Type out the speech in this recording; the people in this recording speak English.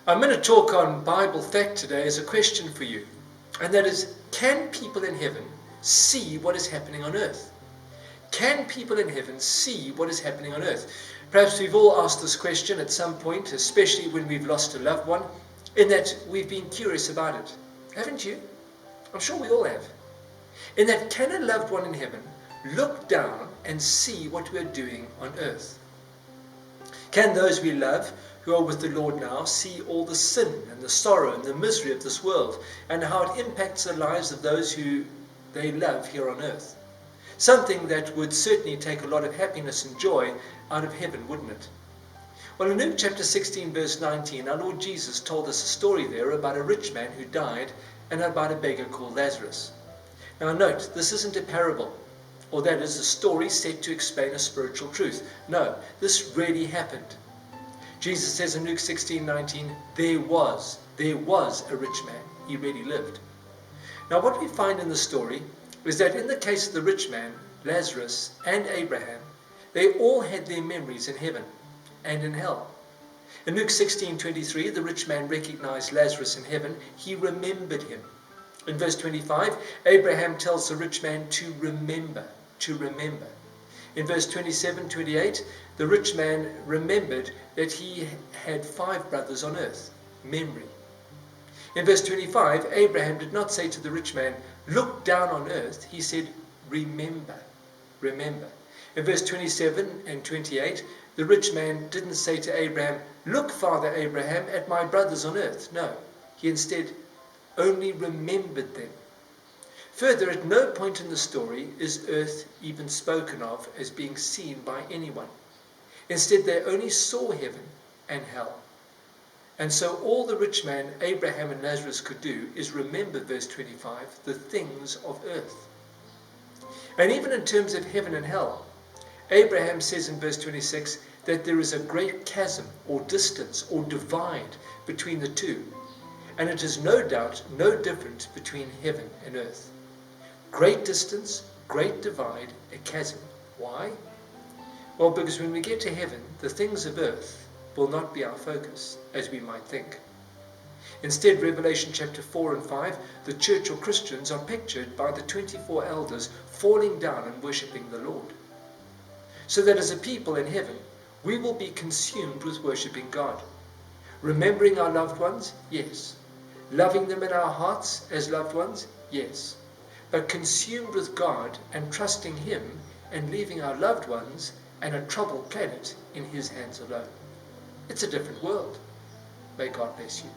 I'm going to talk on Bible fact today as a question for you. And that is, can people in heaven see what is happening on earth? Can people in heaven see what is happening on earth? Perhaps we've all asked this question at some point, especially when we've lost a loved one, in that we've been curious about it. Haven't you? I'm sure we all have. In that, can a loved one in heaven look down and see what we're doing on earth? Can those we love who are with the Lord now see all the sin and the sorrow and the misery of this world and how it impacts the lives of those who they love here on earth? Something that would certainly take a lot of happiness and joy out of heaven, wouldn't it? Well, in Luke chapter 16 verse 19, our Lord Jesus told us a story there about a rich man who died and about a beggar called Lazarus. Now note, this isn't a parable, or that is a story set to explain a spiritual truth. No, this really happened. Jesus says in Luke 16:19, there was a rich man. He really lived. Now what we find in the story is that in the case of the rich man, Lazarus and Abraham, they all had their memories in heaven and in hell. In Luke 16:23, the rich man recognized Lazarus in heaven. He remembered him. In verse 25, Abraham tells the rich man to remember. In verse 27-28, the rich man remembered that he had 5 brothers on earth. Memory. In verse 25, Abraham did not say to the rich man, look down on earth. He said, remember. In verse 27 and 28, the rich man didn't say to Abraham, look, Father Abraham, at my brothers on earth. No, he instead only remembered them. Further, at no point in the story is earth even spoken of as being seen by anyone. Instead, they only saw heaven and hell. And so all the rich man, Abraham and Lazarus could do is remember, verse 25, the things of earth. And even in terms of heaven and hell, Abraham says in verse 26 that there is a great chasm or distance or divide between the two. And it is no doubt no different between heaven and earth. Great distance, great divide, a chasm. Why? Well, because when we get to heaven, the things of earth will not be our focus, as we might think. Instead, Revelation chapter 4 and 5, the church or Christians are pictured by the 24 elders falling down and worshipping the Lord. So that as a people in heaven, we will be consumed with worshipping God. Remembering our loved ones? Yes. Loving them in our hearts as loved ones? Yes. But consumed with God and trusting Him and leaving our loved ones and a troubled planet in His hands alone. It's a different world. May God bless you.